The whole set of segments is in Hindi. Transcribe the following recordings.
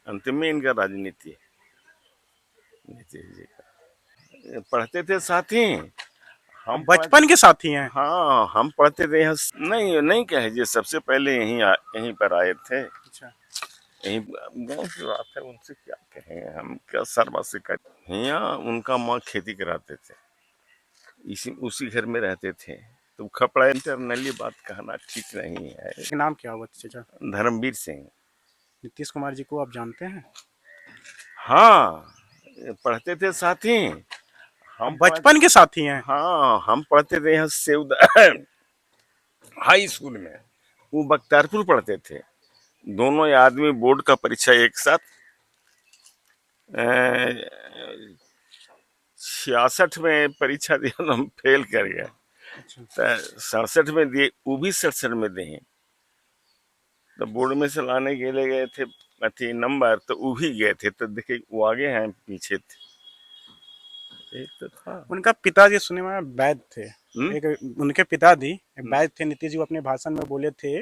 अंतिम में इनका राजनीति है नीतीश जी का। पढ़ते थे साथ ही हम बचपन के साथी हैं। हाँ हम पढ़ते थे यहाँ। नहीं नहीं कहे जी, सबसे पहले यहीं पर आए थे। अच्छा। यहीं गाँव की बात है, उनसे क्या कहें हम, क्या शर्मा से कर। यहाँ उनका माँ खेती कराते थे, इसी उसी घर में रहते थे। तो खपड़ा इंटरनली बात कहना ठीक नहीं है। नाम क्या हुआ चाचा? धर्मवीर सिंह। नीतीश कुमार जी को आप जानते हैं? हाँ पढ़ते थे साथ ही अब बचपन के साथी हैं। हाँ हम पढ़ते थे यहाँ सेव हाई स्कूल में। वो बख्तियारपुर पढ़ते थे। दोनों आदमी बोर्ड का परीक्षा एक साथ 66 में परीक्षा दिया, हम फेल कर गए। अच्छा। 67 में दिए, वो भी 67 में दिए। तो बोर्ड में से लाने के लिए गए थे अथी नंबर, तो वो भी गए थे। तो देखिए वो आगे हैं पीछे थे, एक तो था। उनका पिताजी सुने में वैद थे। हम्म एक उनके पिताजी वैद थे। नीतीश जी अपने भाषण में बोले थे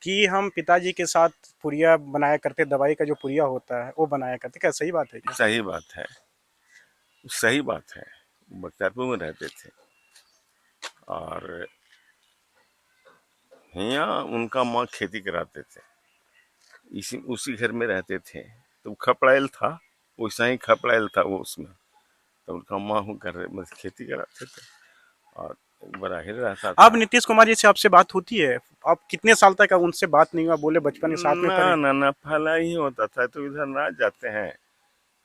कि हम पिताजी के साथ पुड़िया बनाया करते, दवाई का जो पुड़िया होता है वो बनाया करते। क्या सही बात है क्या? सही बात है, सही बात है। बख्तियारपुर में रहते थे और यहाँ उनका माँ खेती कराते थे, इसी उसी घर में रहते थे। तो खपड़ैल था, वैसा ही खपड़ैल था वो उसमें। तो उनका माँ हूँ कर मतलब खेती कराते थे और बड़ा हिल रहता था। अब नीतीश कुमार जी से आपसे बात होती है? अब कितने साल तक उनसे बात नहीं हुआ? बोले बचपन के साथ में ना पढ़े। ना ना फला ही होता था, तो इधर ना जाते हैं,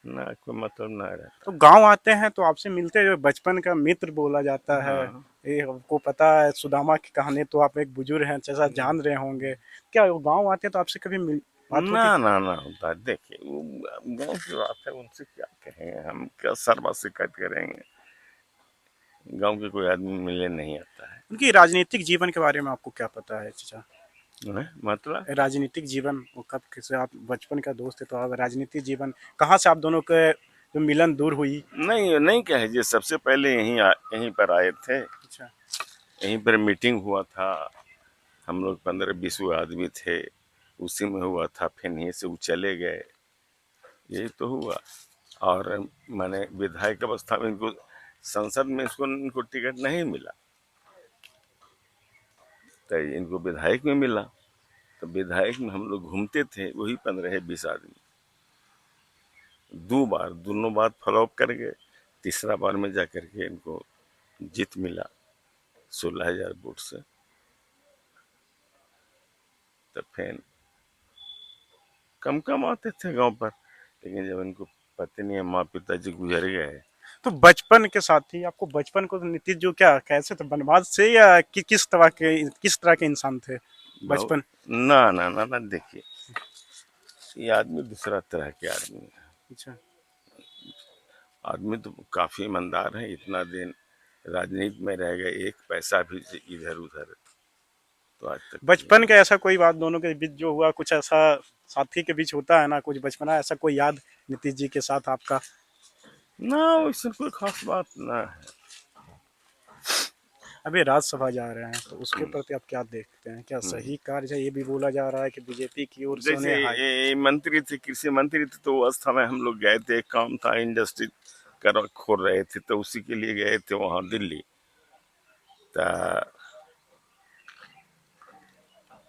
ना कोई मतलब ना तो रहता। गांव आते हैं तो आपसे मिलते हैं, जो बचपन का मित्र बोला जाता है। हाँ। ये आपको पता है सुदामा की कहानी, तो आप एक बुजुर्ग हैं, जैसा जान रहे होंगे। क्या वो गांव आते हैं तो आपसे कभी बात ना होती? ना ना होता है। देखिए वो गाँव की बात है, उनसे क्या कहें हम, क्या शर्मा शिकायत करेंगे। गाँव के कोई आदमी मिलने नहीं आता है। उनकी राजनीतिक जीवन के बारे में आपको क्या पता है चाचा? मतलब राजनीतिक जीवन वो कब किसे, आप बचपन का दोस्त है तो आप राजनीतिक जीवन कहाँ से आप दोनों के जो मिलन दूर हुई? नहीं नहीं कहे जी, सबसे पहले यहीं पर आए थे। अच्छा। यहीं पर मीटिंग हुआ था, हम लोग 15-20 आदमी थे, उसी में हुआ था। फिर यहीं से वो चले गए, यही तो हुआ। और मैंने विधायक अवस्था में इनको, संसद में इनको टिकट नहीं मिला, तो इनको विधायक में मिला। तो विधायक में हम लोग घूमते थे, वही 15-20 आदमी। 2 बार, दोनों बार फॉलोअप कर गए। तीसरा बार में जा करके इनको जीत मिला 16,000 वोट से। तो फिर कम कम आते थे गांव पर, लेकिन जब इनको पत्नी या माँ पिताजी गुजर गए। तो बचपन के साथी, आपको बचपन को तो नीतीश जो क्या कैसे थे, बनवास से या किस तरह के इंसान थे बहुत। बचपन? ना ना ना ना देखिए, ये आदमी दूसरा तरह के आदमी है। अच्छा। आदमी तो काफी ईमानदार है, इतना दिन राजनीति में रह गए, एक पैसा भी इधर उधर तो आज तक किए बचपन का नहीं। ऐसा कोई बात दोनों के बीच जो हुआ, कुछ ऐसा साथी के बीच होता है ना, कुछ बचपना ऐसा कोई याद नीतीश जी के साथ आपका? ना वैसे कोई खास बात ना है। अभी राज्यसभा जा रहे हैं तो उसके हम्म, प्रति आप क्या देखते हैं? क्या हम्म। सही कार्य है? ये भी बोला जा रहा है कि बीजेपी की ओर से जैसे उन्हें हाई। मंत्री थे, कृषि मंत्री थे, तो उस समय हम लोग गए थे, काम था इंडस्ट्री कर खोल रहे थे, तो उसी के लिए गए थे वहाँ दिल्ली। तो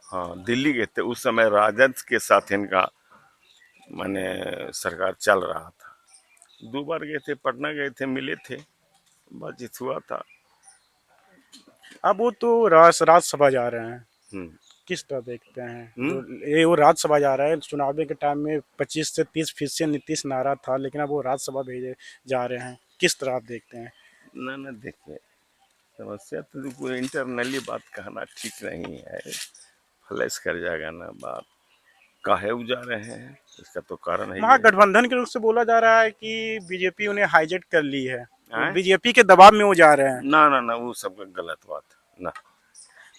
हाँ दिल्ली गए थे, उस समय राजद के साथ इनका माने सरकार चल रहा था। 2 बार गए थे, पटना गए थे, मिले थे, बातचीत हुआ था। अब वो तो राज्यसभा जा रहे हैं, हम्म किस तरह देखते हैं जो हम्म। ये वो राज्यसभा जा रहा है? चुनाव के टाइम में 25 से 30% नीतीश नारा था, लेकिन अब वो राज्यसभा भेजे जा रहे हैं, किस तरह आप देखते हैं? ना ना देखिए, समस्या तो कोई इंटरनली बात कहना ठीक नहीं है, फ्लैश कर जाएगा ना बात। काहे वो जा रहे हैं, इसका तो कारण है ये है। महागठबंधन के रूप से बोला जा रहा है कि बीजेपी उन्हें हाईजेक कर ली है, तो आए? बीजेपी के दबाव में वो जा रहे हैं। ना ना ना वो सब गलत बात है ना।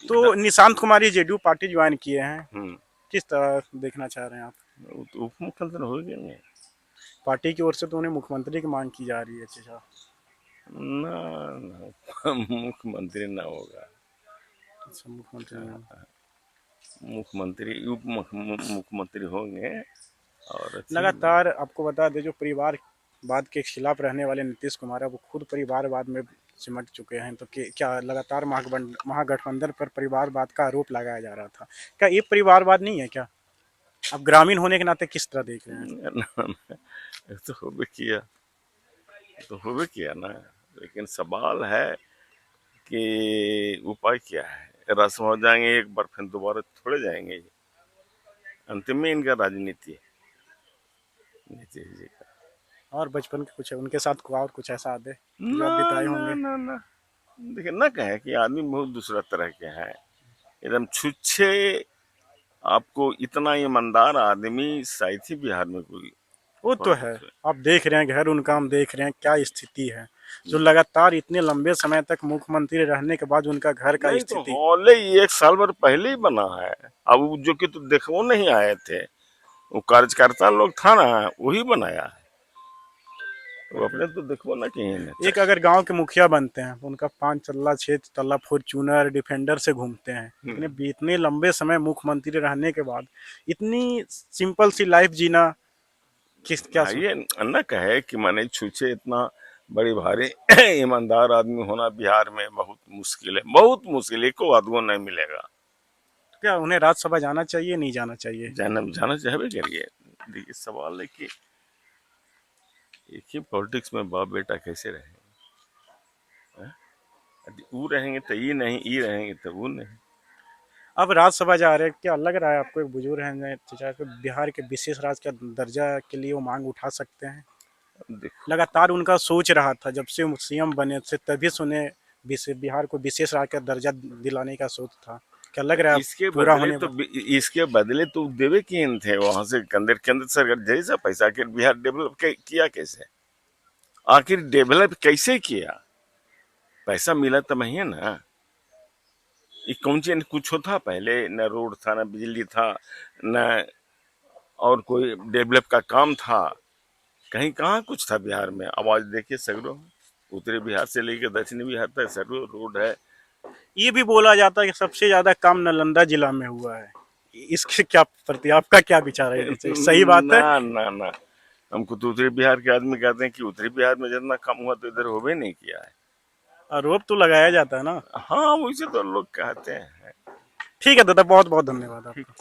तो Nishant Kumar JDU party join किए हैं, हम्म। किस तरह देखना चाह रहे हैं आप? वो तो उप मुख्यमंत्री हो गए नहीं। पार्टी की ओर से तो उन्हें मुख्यमंत्री की मांग की जा रही है अच्छा। ना ना मुख्यमंत्री ना होगा। अच्छा, मुख्यमंत्री नहीं। मुख्यमंत्री मुख्यमंत्री होंगे, और अच्छी लगातार आपको बता दें, जो परिवारवाद के खिलाफ रहने वाले नीतीश कुमार है, वो खुद परिवारवाद में सिमट चुके हैं। तो क्या लगातार महागठबंधन पर परिवारवाद का आरोप लगाया जा रहा था, क्या ये परिवारवाद नहीं है क्या? आप ग्रामीण होने के नाते किस तरह देख रहे हैं? ये तो हो भी किया, तो हो भी किया ना, लेकिन सवाल है कि उपाय क्या है। रस्म हो जाएंगे एक बार, फिर दोबारा थोड़े जाएंगे। ये अंतिम में इनका राजनीति है, नीतीश जी का। और बचपन के कुछ उनके साथ और कुछ ऐसा यादें जो ना आप बिताए ना होंगे? ना ना, देखिए ना, कहे कि आदमी बहुत दूसरा तरह के हैं, एकदम छुच्छे। आपको इतना ईमानदार आदमी शायद ही बिहार में कोई वो तो और है। दूसरे। आप देख रहे हैं घर उनका, हम देख रहे हैं क्या स्थिति है, जो लगातार इतने लंबे समय तक मुख्यमंत्री रहने के बाद उनका घर का नहीं तो स्थिति। हॉले एक साल भर पहले ही बना है। अब वो जो कि तो देखो नहीं आए थे, वो कार्यकर्ता लोग था ना, वही बनाया है। वो अपने तो देखो ना कहीं नहीं। एक अगर गांव के मुखिया बनते हैं तो उनका 5 तल्ला 6 तल्ला फॉर्च्यूनर डिफेंडर से घूमते हैं, लेकिन इतने लंबे समय मुख्यमंत्री रहने के बाद इतनी सिंपल सी लाइफ जीना, किस क्या हाँ, सोच? ये न कहे कि माने छूछे इतना बड़ी भारी ईमानदार आदमी होना बिहार में बहुत मुश्किल है, बहुत मुश्किल है, एको आदमी नहीं मिलेगा। क्या उन्हें राज्यसभा जाना चाहिए, नहीं जाना चाहिए? जाना जाना चाहबे करिए। देखिए सवाल है कि एक ही पॉलिटिक्स में बाप बेटा कैसे रहेंगे। यदि वो रहेंगे तो ये नहीं, ये रहेंगे तो वो नहीं। अब राज्यसभा जा रहे हैं, क्या लग रहा है आपको, एक बुजुर्ग हैं चाचा को बिहार के विशेष राज्य का दर्जा के लिए वो मांग उठा सकते हैं? देखो, लगातार उनका सोच रहा था जब से सीएम बने से, तभी सुने बिहार को विशेष राज्य का दर्जा दिलाने का सोच था। क्या लग रहा है इसके पूरा बदले होने तो पर? इसके बदले तो देवे किन थे वहां से, केंद्र केंद्र सरकार जैसा पैसा के बिहार डेवलप किया कैसे, आखिर डेवलप कैसे किया? पैसा मिला तो नहीं है ना। ये कौन चीज कुछ था पहले? न रोड था, न बिजली था, न और कोई डेवलप का काम था। कहीं कहाँ कुछ था बिहार में। आवाज देखिए सगरों, उत्तरी बिहार से लेकर दक्षिणी बिहार तक सगरों रोड है। ये भी बोला जाता है कि सबसे ज्यादा काम नालंदा जिला में हुआ है। इसके क्या प्रति आपका क्या विचार है? सही बात ना है? ना ना, हमको तो उत्तरी बिहार के आदमी कहते हैं कि उत्तरी बिहार में जितना कम हुआ तो इधर होवे नहीं किया है। आरोप तो लगाया जाता है ना। हाँ, वैसे तो लोग कहते हैं। ठीक है दादा, बहुत बहुत धन्यवाद ठीक। आपका।